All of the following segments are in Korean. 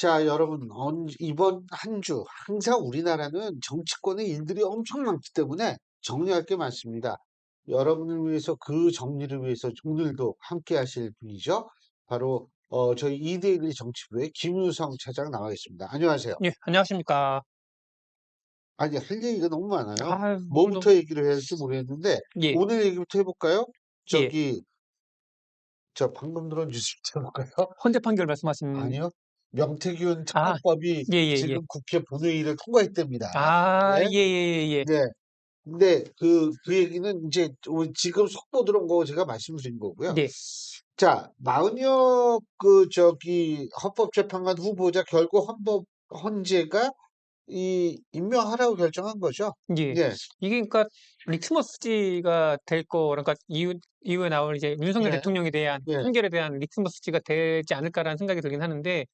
자, 여러분, 이번 한 주, 항상 우리나라는 정치권의 일들이 엄청 많기 때문에 정리할 게 많습니다. 여러분을 위해서 그 정리를 위해서 오늘도 함께 하실 분이죠. 바로, 저희 이데일리 정치부의 김유성 차장 나와 있습니다. 안녕하세요. 예, 안녕하십니까. 아니, 할 얘기가 너무 많아요. 오늘도, 뭐부터 얘기를 해야 할지 모르겠는데, 예, 오늘 얘기부터 해볼까요? 예. 저기, 저 방금 들은 뉴스부터 해볼까요? 헌재 판결 말씀하신, 아니요. 명태균 아, 특검법이 예, 예, 예. 지금 국회 본회의를 통과했답니다. 네. 예, 예, 예, 예. 네. 근데 그 얘기는 이제 지금 속보 들어온 거 제가 말씀드린 거고요. 네, 자, 마은혁 헌법재판관 후보자 결국 헌재가 임명하라고 결정한 거죠. 예. 예, 이게 그러니까 리트머스지가 될 거, 그러니까 이후에 나올 이제 윤석열 예, 대통령에 대한 예. 판결에 대한 리트머스지가 되지 않을까라는 생각이 들긴 하는데,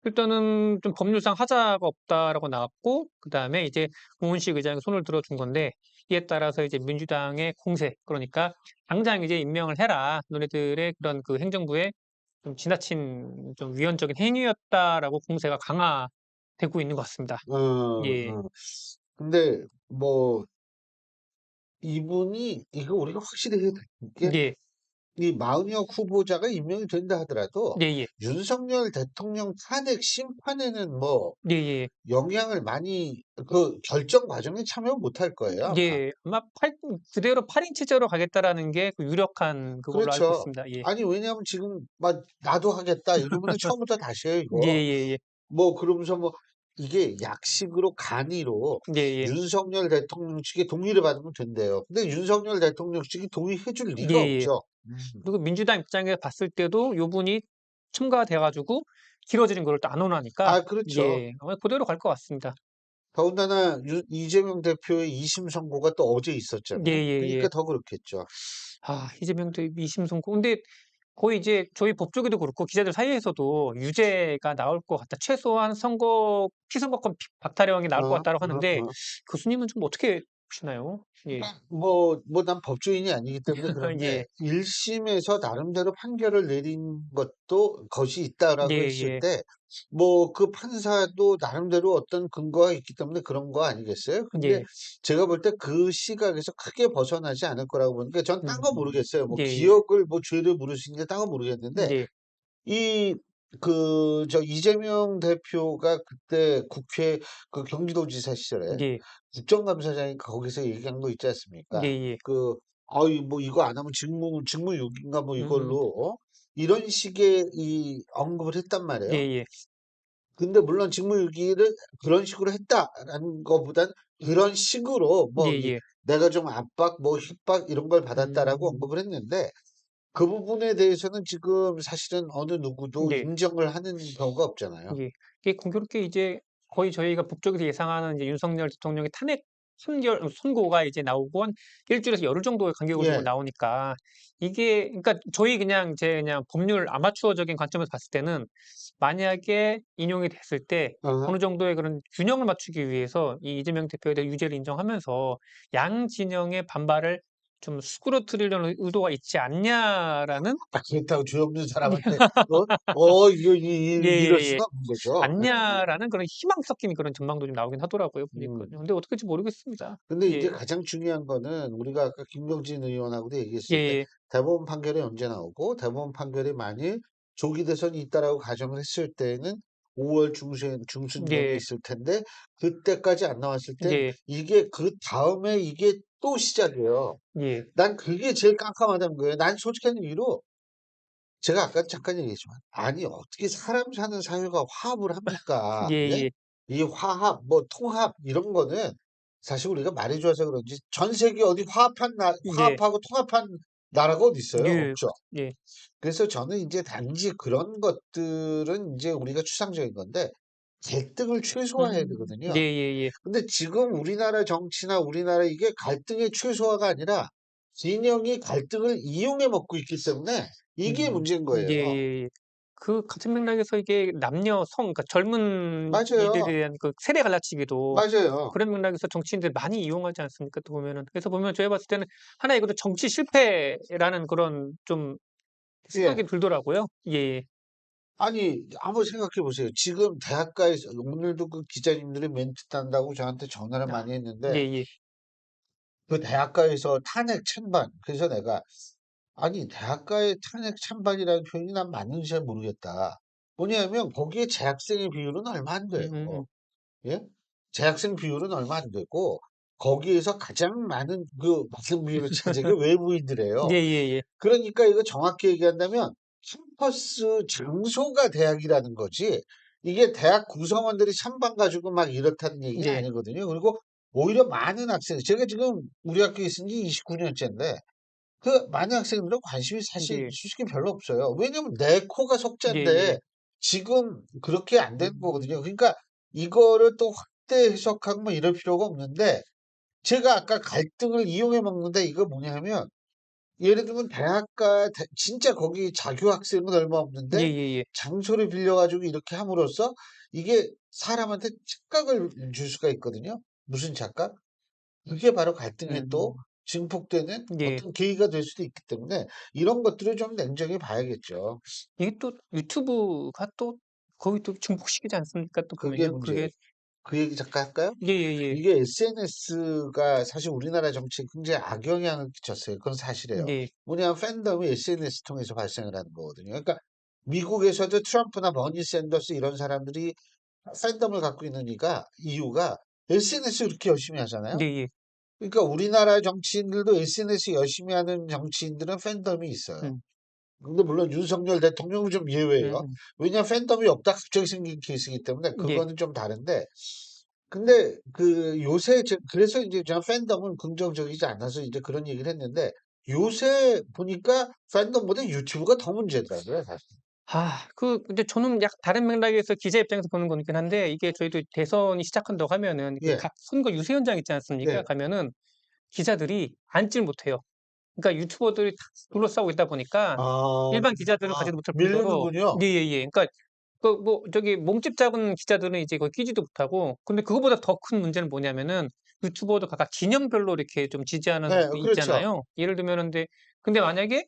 일단은 좀 법률상 하자가 없다라고 나왔고, 그 다음에 이제 우은식 의장이 손을 들어준 건데, 이에 따라서 이제 민주당의 공세, 그러니까 당장 이제 임명을 해라. 너네들의 그런 그 행정부의 좀 지나친 좀 위헌적인 행위였다라고 공세가 강화되고 있는 것 같습니다. 어, 예, 근데 뭐 이분이 이거 우리가 확실히 해야 되는 게 예, 이 마은혁 후보자가 임명이 된다 하더라도 예, 예, 윤석열 대통령 탄핵 심판에는 뭐 예, 예. 영향을 많이 결정 과정에 참여 못할 거예요, 아마. 예, 아마 그대로 8인 체제로 가겠다라는 게 그 유력한 그걸로 알고 그렇죠. 있습니다. 예, 아니, 왜냐하면 지금 막 나도 하겠다 이러면은 처음부터 다시 해요, 예, 이거. 예, 예, 뭐 그러면서 뭐 이게 약식으로 간이로 예, 예, 윤석열 대통령 측에 동의를 받으면 된대요. 근데 윤석열 대통령 측이 동의해 줄 예, 리가 예. 없죠. 그리고 민주당 입장에서 봤을 때도 요 분이 첨가가 돼가지고 길어지는 걸 또 안 원하니까 아, 그렇죠. 예, 아마 그대로 갈 것 같습니다. 더군다나 이재명 대표의 2심 선고가 또 어제 예, 있었잖아요. 예, 예. 그러니까 더 그렇겠죠. 이재명 대 이심 선고. 근데 거의 이제 저희 법조계도 그렇고 기자들 사이에서도 유죄가 나올 것 같다. 최소한 피선거권 박탈형이 나올 것 같다고 하는데 어. 교수님은 좀 어떻게 보시나요? 예, 난 법조인이 아니기 때문에 그런데 예, 1심에서 나름대로 판결을 내린 것이 예, 있다라고 했을 예, 때, 그 판사도 나름대로 어떤 근거가 있기 때문에 그런 거 아니겠어요? 근데 예, 제가 볼 때 그 시각에서 크게 벗어나지 않을 거라고 보니까 전 딴 음, 거 모르겠어요. 뭐 예, 예, 기억을 죄를 물으시는 게 딴 거 모르겠는데, 예, 이 이재명 대표가 그때 국회 경기도지사 시절에 예, 국정감사장이 거기서 얘기한 거 있지 예, 않습니까? 예, 뭐 이거 안 하면 직무유기인가 뭐 음, 이걸로 이런 식의 언급을 했단 예, 말이에요. 예, 근데 물론 직무유기를 그런 식으로 했다라는 것보단 그런 식으로 예, 뭐 예, 내가 좀 압박, 뭐 협박 이런 걸 받았다라고 음, 언급을 했는데 그 부분에 대해서는 지금 사실은 어느 누구도 예. 인정을 하는 경우가 없잖아요. 예. 이게 공교롭게 이제 거의 저희가 북쪽에서 예상하는 이제 윤석열 대통령의 탄핵 선고가 이제 나오고 한 일주일에서 열흘 정도의 간격을 두고 예. 나오니까 이게 그러니까 저희 그냥 법률 아마추어적인 관점에서 봤을 때는 만약에 인용이 됐을 때 어 어느 정도의 그런 균형을 맞추기 위해서 이 이재명 대표에 대한 유죄를 인정하면서 양 진영의 반발을 좀 수그러뜨리려는 의도가 있지 않냐라는 그렇다고 죄 없는 사람한테 이거 이럴 예예예. 수가 없는 거죠. 않냐라는 그런 희망 섞인 그런 전망도 좀 나오긴 하더라고요, 보니까요. 음. 근데 어떻게 될지 모르겠습니다. 근데 이제 예. 가장 중요한 거는 우리가 아까 김경진 의원하고도 얘기했을 때 예예. 대법원 판결이 언제 나오고 대법원 판결이 만일 조기 대선이 있다라고 가정을 했을 때에는 5월 중순경에 예. 있을 텐데 그때까지 안 나왔을 땐 예. 이게 그다음에 이게 또 시작이에요. 예. 난 그게 제일 깜깜하다는 거예요. 난 솔직한 이유로 제가 아까 잠깐 얘기했지만 아니 어떻게 사람 사는 사회가 화합을 합니까? 예? 예예. 이 화합, 뭐 통합 이런 거는 사실 우리가 말이 좋아서 그런지 전 세계 어디 예. 화합하고 통합한 나라가 어디 있어요? 예. 없죠. 예. 그래서 저는 이제 단지 그런 것들은 이제 우리가 추상적인 건데 갈등을 최소화해야 되거든요. 예예예. 근데 지금 우리나라 정치나 우리나라 이게 갈등의 최소화가 아니라 진영이 갈등을 이용해 먹고 있기 때문에 이게 문제인 거예요. 예예예. 그 같은 맥락에서 이게 남녀 성 그러니까 젊은 이들에 맞아요. 대한 그 세대 갈라치기도 맞아요. 그런 맥락에서 정치인들이 많이 이용하지 않습니까? 또 보면은. 그래서 보면 제가 봤을 때는 하나의 이것도 정치 실패라는 그런 좀 예. 생각이 들더라고요. 예. 아니 한번 생각해 보세요. 지금 대학가에서 오늘도 그 기자님들이 멘트 딴다고 저한테 전화를 아, 많이 예, 했는데 예, 그 대학가에서 탄핵 찬반. 그래서 내가 아니 대학가의 탄핵 찬반이라는 표현이 난 맞는지 잘 모르겠다. 뭐냐면 거기에 재학생의 비율은 얼마 안 음, 돼요. 음, 예? 재학생 비율은 얼마 안 되고 거기에서 가장 많은 그 많은 비율을 차지한 게 예, 외부인들이에요. 예, 예, 그러니까 이거 정확히 얘기한다면 캠퍼스 장소가 대학이라는 거지. 이게 대학 구성원들이 찬반 가지고 막 이렇다는 얘기는 예, 아니거든요. 그리고 오히려 많은 학생, 제가 지금 우리 학교에 있은 지 29년째인데 그 많은 학생들은 관심이 사실 예, 솔직히 별로 없어요. 왜냐면 내 코가 예, 석자인데 예, 지금 그렇게 안 되는 거거든요. 그러니까 이거를 또 확대 해석하고 뭐 이럴 필요가 없는데 제가 아까 갈등을 이용해 먹는데 이거 뭐냐면 예를 들면 진짜 거기 자교 학생은 얼마 예, 없는데 예, 예. 장소를 빌려가지고 이렇게 함으로써 이게 사람한테 착각을 줄 수가 있거든요. 무슨 착각? 그게 바로 갈등에 또 음, 증폭되는 예. 어떤 계기가 될 수도 있기 때문에 이런 것들을 좀 냉정히 봐야겠죠. 이게 또 유튜브가 또 거기 또 증폭시키지 않습니까? 또 그게 보면요. 문제예요. 그게, 그 얘기 잠깐 할까요? 예, 예, 예, 이게 SNS가 사실 우리나라 정치에 굉장히 악영향을 끼쳤어요. 그건 사실이에요. 예, 뭐냐면 팬덤이 SNS 통해서 발생을 하는 거거든요. 그러니까 미국에서도 트럼프나 버니 샌더스 이런 사람들이 팬덤을 갖고 있는 이유가 SNS 그렇게 열심히 예, 하잖아요. 예, 그러니까 우리나라 정치인들도 SNS 열심히 하는 정치인들은 팬덤이 있어요. 음, 근데 물론 윤석열 대통령은 좀 예외예요. 음, 왜냐 팬덤이 없다 갑자기 생긴 케이스이기 때문에 예. 그거는 좀 다른데 근데 그 요새 그래서 이제 제가 팬덤은 긍정적이지 않아서 이제 그런 얘기를 했는데 요새 보니까 팬덤보다 유튜브가 더 문제더라고요, 사실. 근데 저는 약 다른 맥락에서 기자 입장에서 보는 거긴 한데, 이게 저희도 대선이 시작한다고 하면은, 그 예, 각 선거 유세 현장 있지 않습니까? 네. 가면은 기자들이 앉질 못해요. 그러니까 유튜버들이 다 둘러싸고 있다 보니까 아, 일반 기자들은 가지도 못할 뿐더러, 밀리는군요. 예, 예, 예. 그러니까 저기 몸집 작은 기자들은 이제 거기 끼지도 못하고, 근데 그거보다 더 큰 문제는 뭐냐면은 유튜버도 각각 진영별로 이렇게 좀 지지하는 네, 사람들이 그렇죠. 있잖아요. 예를 들면은 근데 만약에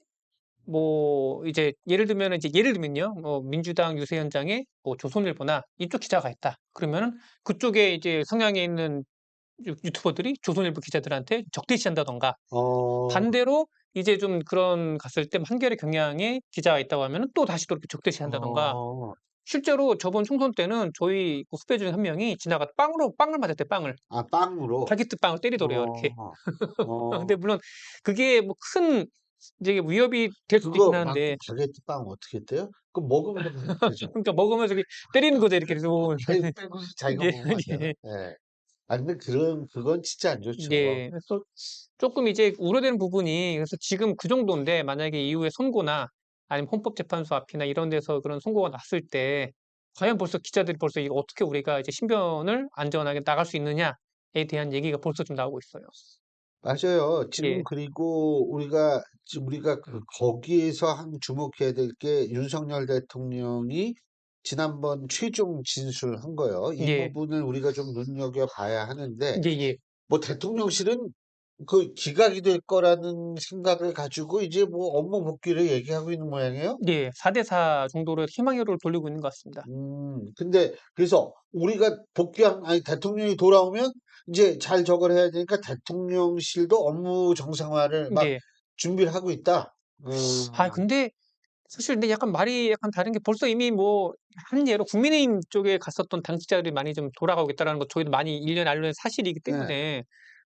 뭐 이제 예를 들면요. 뭐 민주당 유세 현장에 뭐 조선일보나 이쪽 기자가 있다. 그러면은 그쪽에 이제 성향에 있는 유튜버들이 조선일보 기자들한테 적대시한다던가, 어, 반대로 이제 좀 그런 갔을 때 한겨레 경향에 기자가 있다고 하면은 또 다시 또 이렇게 적대시한다던가. 어, 실제로 저번 총선 때는 저희 그 후배 중에 한 명이 지나가다 빵을 맞았대, 빵을. 아, 빵으로. 바게트 빵을 때리더래요, 이렇게. 어, 근데 어, 물론 그게 뭐 큰 이제 위협이 될 수도 있긴 그거 맞고 하는데, 바게트 빵 어떻게 했대요? 그거 먹으면 되면 되죠. 그러니까 먹으면서 이렇게 때리는 거죠, 이렇게. 그래서 자기 빼고서 자기가 예, 먹으면 안 되나? 예, 예. 아, 근데 그건 진짜 안 좋죠. 예. 그래서 조금 이제 우려되는 부분이, 그래서 지금 그 정도인데 만약에 이후에 선고나 아니면 헌법재판소 앞이나 이런 데서 그런 선고가 났을 때 과연 벌써 기자들이 벌써 이거 어떻게 우리가 이제 신변을 안전하게 나갈 수 있느냐에 대한 얘기가 벌써 좀 나오고 있어요. 맞아요. 지금 예, 그리고 우리가 거기에서 한 주목해야 될 게 윤석열 대통령이 지난번 최종 진술한 거요. 이 예, 부분을 우리가 좀 눈여겨봐야 하는데 예, 예. 뭐 대통령실은 그 기각이 될 거라는 생각을 가지고 이제 뭐 업무 복귀를 얘기하고 있는 모양이에요. 예, 4대4 정도로 희망회로를 돌리고 있는 것 같습니다. 근데 그래서 우리가 아니 대통령이 돌아오면 이제 잘 저걸 해야 되니까 대통령실도 업무 정상화를 막 예. 준비를 하고 있다. 근데 사실 근데 약간 말이 약간 다른 게 벌써 이미 뭐 한 예로 국민의힘 쪽에 갔었던 당직자들이 많이 좀 돌아가고 있다라는 거 저희도 많이 일년 알려진 사실이기 네. 때문에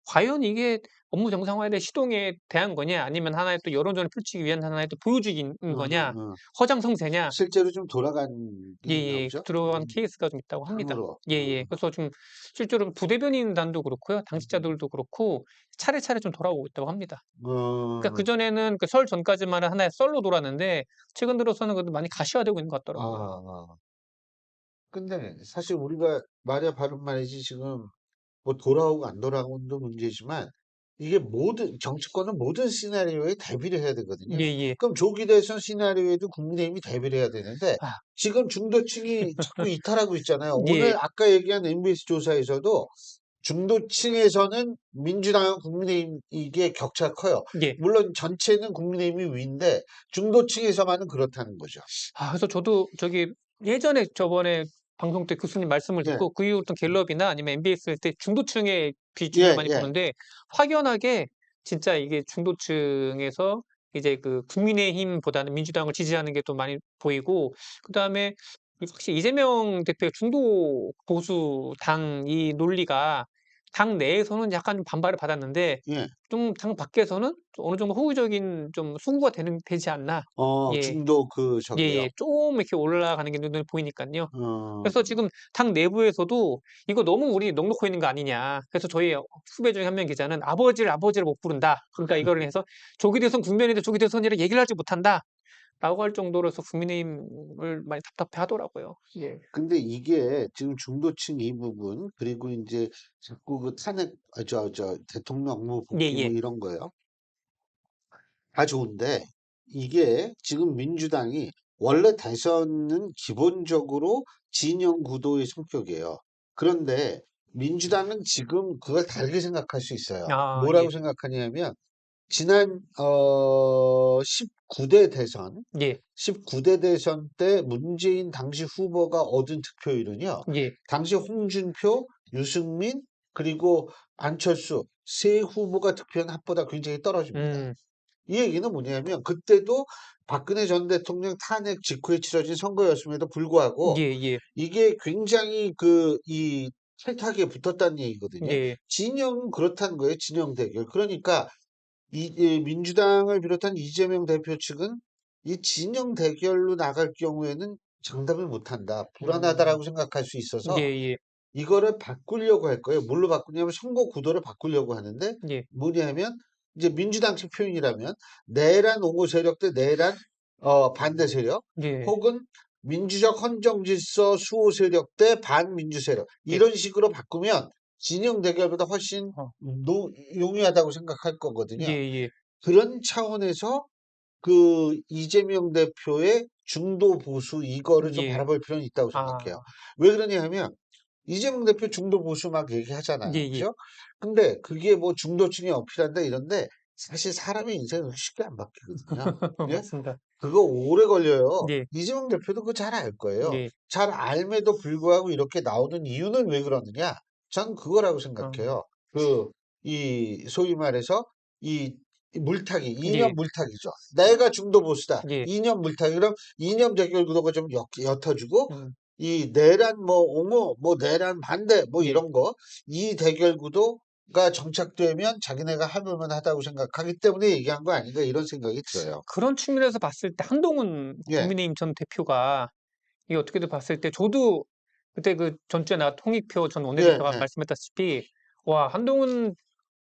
과연 이게 업무 정상화에 대한 시동에 대한 거냐 아니면 하나의 또 여론전을 펼치기 위한 하나의 또 보여주기인 거냐 어. 허장성세냐. 실제로 좀 돌아간 게 있나 예예. 보죠? 들어간 케이스가 좀 있다고 합니다. 향으로. 예예. 그래서 좀 실제로 부대변인단도 그렇고요. 음. 당직자들도 그렇고 차례차례 좀 돌아오고 있다고 합니다. 그러니까 어. 그전에는 그 설 전까지만은 하나의 썰로 돌았는데 최근 들어서는 그래도 많이 가시화되고 있는 것 아. 같더라고요. 근데 사실 우리가 말야 바른 말이지 지금 뭐 돌아오고 안 돌아오고도 문제지만 이게 모든 정치권은 모든 시나리오에 대비를 해야 되거든요. 예예. 그럼 조기 대선 시나리오에도 국민의힘이 대비를 해야 되는데 아 지금 중도층이 자꾸 이탈하고 있잖아요. 예. 오늘 아까 얘기한 MBC 조사에서도 중도층에서는 민주당과 국민의힘 이게 격차가 커요. 예. 물론 전체는 국민의힘이 위인데 중도층에서만은 그렇다는 거죠. 그래서 저도 예전에 저번에 방송 때 교수님 말씀을 예, 듣고 그 이후 어떤 갤럽이나 아니면 MBS 할 때 중도층의 비중을 예, 많이 예, 보는데 확연하게 진짜 이게 중도층에서 이제 그 국민의힘보다는 민주당을 지지하는 게 또 많이 보이고 그다음에 확실히 이재명 대표의 중도 보수 당 이 논리가 당 내에서는 약간 좀 반발을 받았는데 예. 좀 당 밖에서는 어느 정도 호의적인 좀 승부가 되지 않나. 예. 중도 예예. 저기요. 좀 이렇게 올라가는 게 눈에 보이니깐요. 어, 그래서 지금 당 내부에서도 "이거 너무 우리 넉 놓고 있는 거 아니냐." 그래서 저희 후배 중에 한 명 기자는 아버지를 못 부른다." 그러니까 이거를 해서 "조기 대선 국면인데 조기 대선이라 얘기를 하지 못한다."라고 할 정도로서 국민의힘을 많이 답답해하더라고요. 예. 근데 이게 지금 중도층 이 부분, 그리고 이제 자꾸 그 탄핵, 대통령 업무 복귀 뭐 예예. 이런 거요. 다 좋은데, 이게 지금 민주당이 원래 대선은 기본적으로 진영 구도의 성격이에요. 그런데 민주당은 지금 그걸 다르게 생각할 수 있어요. 예. 뭐라고 생각하냐면, 지난 19대 대선, 예. 19대 대선 때 문재인 당시 후보가 얻은 득표율은요. 예. 당시 홍준표, 유승민, 그리고 안철수 세 후보가 득표한 합보다 굉장히 떨어집니다. 음. 이 얘기는 뭐냐면 그때도 박근혜 전 대통령 탄핵 직후에 치러진 선거였음에도 불구하고 예예. 이게 굉장히 이 탈탁에 붙었다는 얘기거든요. 예. 진영은 그렇다는 거예요. 진영 대결. 그러니까 이 민주당을 비롯한 이재명 대표 측은 이 진영 대결로 나갈 경우에는 장담을 못한다. 음. 불안하다라고 생각할 수 있어서 예예. 이거를 바꾸려고 할 거예요. 뭘로 바꾸냐면 선거 구도를 바꾸려고 하는데 예. 뭐냐면 이제 민주당식 표현이라면 내란 옹호 세력 대 내란 반대 세력 예. 혹은 민주적 헌정 질서 수호 세력 대 반민주 세력 예. 이런 식으로 바꾸면 진영 대결보다 훨씬 어. 용이하다고 생각할 거거든요. 예예. 그런 차원에서 이재명 대표의 중도 보수 이거를 좀 예. 바라볼 필요는 있다고 생각해요. 아. 왜 그러냐 하면 이재명 대표 중도 보수 막 얘기하잖아요. 예예. 그죠? 근데 그게 뭐 중도층에 어필한다 이런데 사실 사람의 인생은 쉽게 안 바뀌거든요. 예? 맞습니다. 그거 오래 걸려요. 예. 이재명 대표도 그거 잘 알 거예요. 예. 잘 알매도 불구하고 이렇게 나오는 이유는 왜 그러느냐? 전 그거라고 어. 생각해요. 소위 말해서 이 물타기, 예. 이념 물타기죠. 내가 중도 보수다. 예. 이념 물타기. 그럼 이념 대결 구도가 좀 옅어지고 음. 이 내란 뭐 옹호, 뭐 내란 반대 뭐 예. 이런 거, 이 대결 구도가 정착되면 자기네가 해볼 만하다고 생각하기 때문에 얘기한 거 아닌가 이런 생각이 들어요. 그런 측면에서 봤을 때 한동훈 예, 국민의힘 전 대표가 이게 어떻게든 봤을 때 저도 그때 그 전주에 나왔던 홍익표 전 예, 원내대표가 예, 말씀했다시피 와 한동훈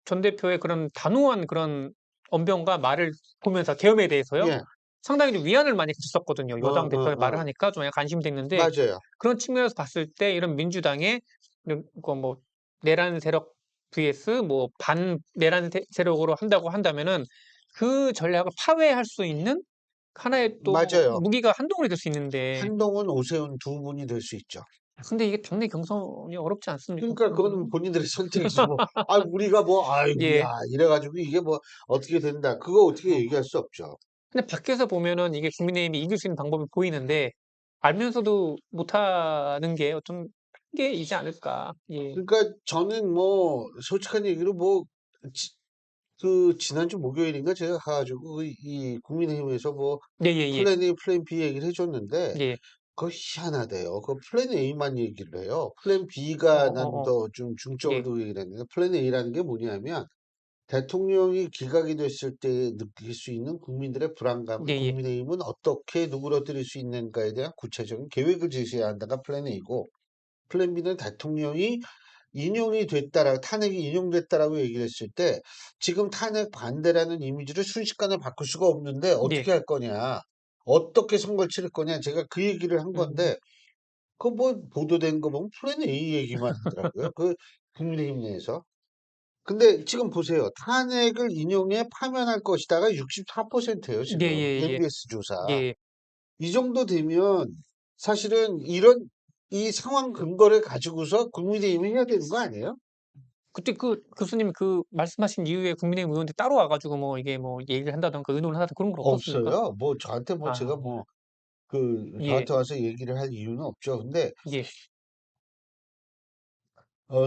전 대표의 그런 단호한 그런 언변과 말을 보면서 계엄에 대해서요. 예, 상당히 좀 위안을 많이 갔었거든요. 여당 대표가 말을 어, 하니까 좀 약간 안심이 됐는데 맞아요. 그런 측면에서 봤을 때 이런 민주당의 이런 뭐 내란 세력 vs 뭐 반 내란 세력으로 한다고 한다면은 그 전략을 파괴할 수 있는 하나의 또 맞아요. 무기가 한동훈이 될 수 있는데 한동훈, 오세훈 두 분이 될 수 있죠. 근데 이게 당내 경선이 어렵지 않습니까? 그러니까 그거는 본인들의 선택이지 뭐. 우리가 뭐, 아이고, 예. 야, 이래가지고 이게 뭐 어떻게 된다. 그거 어떻게 어. 얘기할 수 없죠. 근데 밖에서 보면은 이게 국민의힘이 이길 수 있는 방법이 보이는데 알면서도 못하는 게 어떤 한계이지 않을까. 예. 그러니까 저는 뭐 솔직한 얘기로 뭐 지난주 목요일인가 제가 가가지고 이 국민의힘에서 뭐 예예예. 플랜 A, 플랜 B 얘기를 해줬는데 예. 그거 희한하대요. 그 플랜 A만 얘기를 해요. 플랜 B가 난 어어어. 더 좀 중점을 예. 두고 얘기를 했는데 플랜 A라는 게 뭐냐면 대통령이 기각이 됐을 때 느낄 수 있는 국민들의 불안감을 예예. 국민의힘은 어떻게 누그러뜨릴 수 있는가에 대한 구체적인 계획을 제시해야 한다가 플랜 A고 플랜 B는 대통령이 인용이 됐다라 탄핵이 인용됐다라고 얘기를 했을 때 지금 탄핵 반대라는 이미지를 순식간에 바꿀 수가 없는데 예. 어떻게 할 거냐? 어떻게 선거를 치를 거냐? 제가 그 얘기를 한 음. 건데 그 뭐 보도된 거 보면 플랜 A 얘기만 하더라고요. 국민의힘 내에서. 근데 지금 보세요. 탄핵을 인용해 파면할 것이다가 64%예요, 지금. 예예예. MBS 조사. 예. 이 정도 되면 사실은 이 상황 근거를 가지고서 국민의힘이 해야 되는 거 아니에요? 그때 그 교수님 그 말씀하신 이후에 국민의힘 의원들이 따로 와 가지고 뭐 이게 뭐 얘기를 한다든가 의논을 한다든가 그런 건 없었습니까? 없어요. 뭐 저한테 뭐 제가 아 뭐 예. 저한테 와서 얘기를 할 이유는 없죠. 근데 예.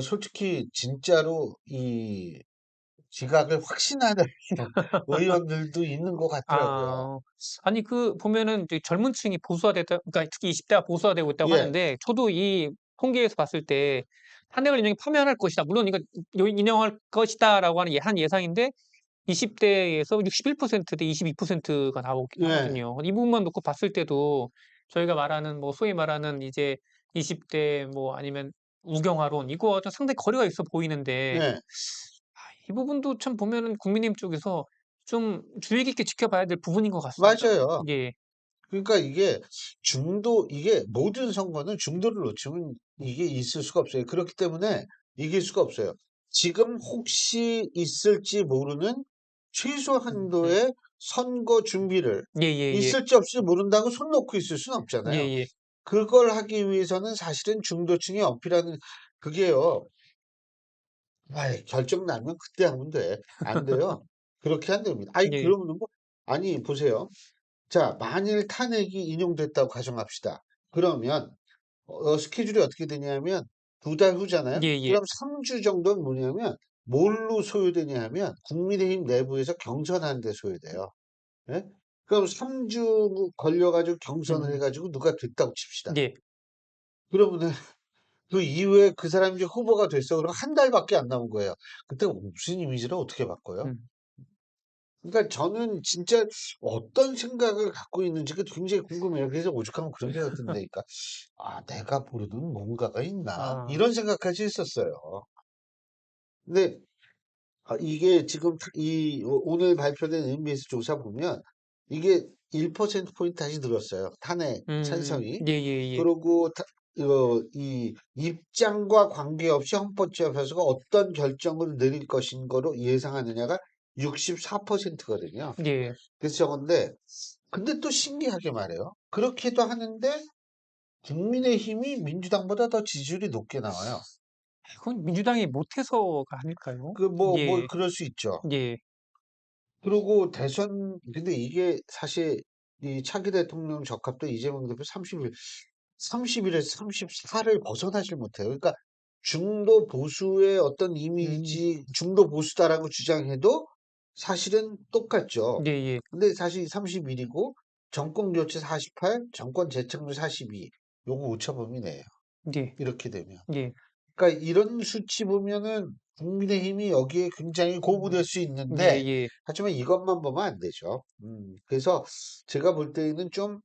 솔직히 진짜로 이 지각을 확신하는 의원들도 있는 것 같더라고요. 아. 아니 그 보면은 이제 젊은 층이 보수화됐다 그러니까 특히 20 대가 보수화되고 있다고 예. 하는데 저도 이 통계에서 봤을 때 '탄핵을 인용해 파면할 것이다.' 물론 이거 요 '인용할 것이다.'라고 하는 한 예상인데 20 대에서 61% 대 22%가 예. 나오거든요. 이 부분만 놓고 봤을 때도 저희가 말하는 뭐 소위 말하는 이제 20대 뭐 아니면 우경화론 이거와 좀 상당히 거리가 있어 보이는데 예. 이 부분도 참 보면은 국민의힘 쪽에서 좀 주의 깊게 지켜봐야 될 부분인 것 같습니다. 맞아요. 예. 그러니까 이게 모든 선거는 중도를 놓치면 이게 있을 수가 없어요. 그렇기 때문에 이길 수가 없어요. 지금 혹시 있을지 모르는 최소 음. 한도의 선거 준비를 예예예. 있을지 없을지 모른다고 손 놓고 있을 수는 없잖아요. 예예. 그걸 하기 위해서는 사실은 중도층이 어필하는 그게요. 아이 결정 나면 그때 하면 돼. 안 돼요. 그렇게 안 됩니다. 아이 예. 그러면은 뭐 아니 보세요. 자 만일 탄핵이 인용됐다고 가정합시다. 그러면 스케줄이 어떻게 되냐면 2달 후잖아요. 예예. 그럼 3주 정도는 뭐냐면 뭘로 소요되냐 하면 국민의힘 내부에서 경선하는 데 소요돼요. 예? 그럼 3주 걸려 가지고 경선을 해 음. 가지고 누가 됐다고 칩시다. 예. 그러면은 그 이후에 그 사람이 이제 후보가 됐어. 그럼 한 달밖에 안 남은 거예요. 그때 무슨 이미지를 어떻게 바꿔요? 음. 그러니까 저는 진짜 어떤 생각을 갖고 있는지가 굉장히 궁금해요. 그래서 오죽하면 그런 생각 든다니까. '아 내가 모르는 뭔가가 있나?' 아. 이런 생각까지 했었어요. 근데 이게 지금 오늘 발표된 MBS 조사 보면 이게 1% 포인트 다시 늘었어요, 탄핵 찬성이. 예예예. 그러고 이 입장과 관계없이 헌법재판소가 어떤 결정을 내릴 것인 거로 예상하느냐가 64% 거든요. 예. 그래서 저건데 근데 또 신기하게 말이에요. 그렇게도 하는데 국민의힘이 민주당보다 더 지지율이 높게 나와요. 그건 민주당이 못해서가 아닐까요? 예. 그럴 수 있죠. 예. 그리고 대선 근데 이게 사실 이 차기 대통령 적합도 이재명 대표 30일에서 34를 벗어나질 못해요. 그러니까 중도 보수의 어떤 음. 이미지 '중도 보수다.'라고 주장해도 사실은 똑같죠. 예예. 근데 사실 31 이고 정권 교체 48, 정권 재창조 42 요거 오차범위네요, 예. 이렇게 되면. 예. 그러니까 이런 수치 보면은 국민의힘이 여기에 굉장히 고무될 수 있는데 예예. 하지만 이것만 보면 안 되죠. 그래서 제가 볼 때에는 좀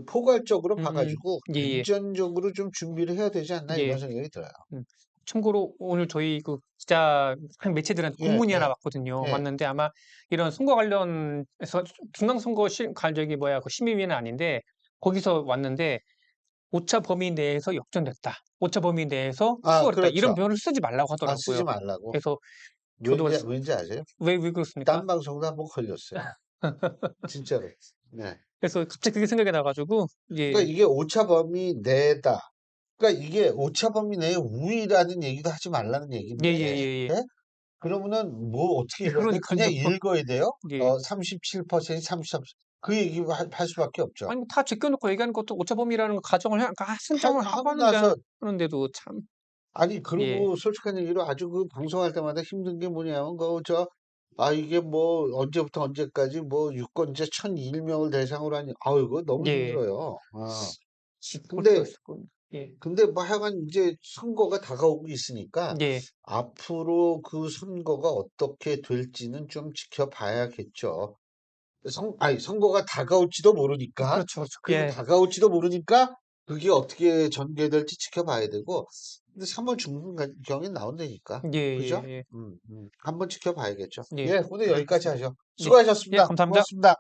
포괄적으로 봐 음음. 가지고 예예. 안전적으로 좀 준비를 해야 되지 않나 예. 이런 생각이 들어요. 음. 참고로 오늘 저희 그 기자 한 매체들한테 예 공문이 하나 예. 왔거든요. 예. 왔는데 아마 이런 선거 관련해서 중앙선거 저기 뭐야 그 심의위는 아닌데 거기서 왔는데 "오차 범위 내에서 역전됐다. 오차 범위 내에서 아 수월했다." 이런 그렇죠. 표현을 쓰지 말라고 아 쓰지 하더라고요. 말라고. 그래서 저도 왠지 아세요? 왜 그렇습니까? 딴 방송도 한번 걸렸어요. 진짜로. 네. 그래서 갑자기 그게 생각이 나 가지고 예. 그러니까 이게 오차 범위 내다. 그러니까 이게 오차 범위 내에 우위라는 얘기도 하지 말라는 얘긴데 예예예예. 예? 그러면은 뭐 어떻게 읽어야 돼? 그냥 그러니깐요. 읽어야 돼요? 예. 37% 33 그 얘기 할 수밖에 없죠. 아니 뭐 다 제껴 놓고 얘기하는 것도 오차 범위라는 거 가정을 해 설정을 하고 하고 나서 하는데도 참 아니 예. 그리고 솔직한 얘기로 아주 방송할 때마다 힘든 게 뭐냐면 이게 뭐 언제부터 언제까지 뭐 유권자 1,001명을 대상으로 하니 아유 그거 너무 예. 힘들어요. 볼 필요가 근데 있을 겁니다. 예. 뭐 하여간 이제 선거가 다가오고 있으니까 예. 앞으로 그 선거가 어떻게 될지는 좀 지켜봐야겠죠. 선거가 다가올지도 모르니까 그렇죠, 그렇죠. 그리고 예. 다가올지도 모르니까 그게 어떻게 전개될지 지켜봐야 되고 근데 3월 중순경에 나온다니까. 그죠? 예예예. 한번 지켜봐야겠죠. 예. 예 오늘 여기까지 알겠습니다. 하죠. 예. 예 수고하셨습니다. 감사합니다. 고맙습니다.